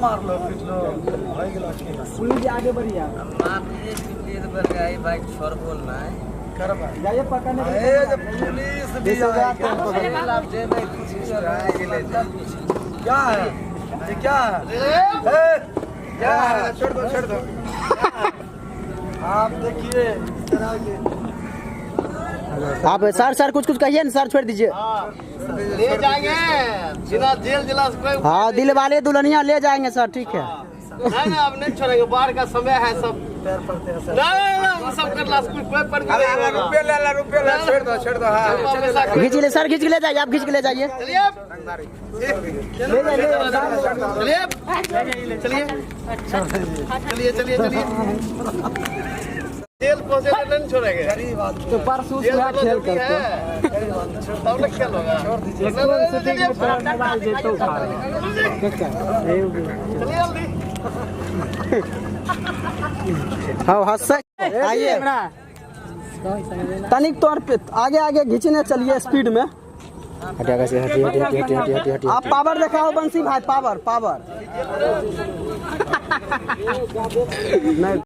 मारलो पिटलो भाई गेलो पुलिस आगे बढ़िया मारने पुलिस बोल गई भाई छोड़ बोलना है करबा जाइए पकड़ने ए जब पुलिस भी लाभ दे भाई कुछ क्या है ये क्या है क्या है छोड़ दो आप देखिए इस तरह के आप सर कुछ कहिए ना सर, छोड़ दीजिए। ले जाएंगे जिला जेल जिला हाँ दिल वाले दुल्हनिया ले जाएंगे सर, ठीक है। नहीं ना अब नहीं छोड़ेंगे, बाढ़ का समय है सब पैर पड़ते हैं सर ना सब कर लास्ट कोई पड़ गया रुपये ला छोड़ दो हाँ खींच ले सर, खींच के ले जाइए, आप खींच के ले जाइए। चलिए जेल पहुंचे नहीं छोड़ेंगे। गरीब आदमी तो परसों से खेल करते तब तक क्या होगा? छोड़ दीजिए हाँ हंस आइए तनिक तौर पे आगे खींचने चलिए स्पीड में। हटी। आप पावर दिखाओ बंसी भाई, पावर नहीं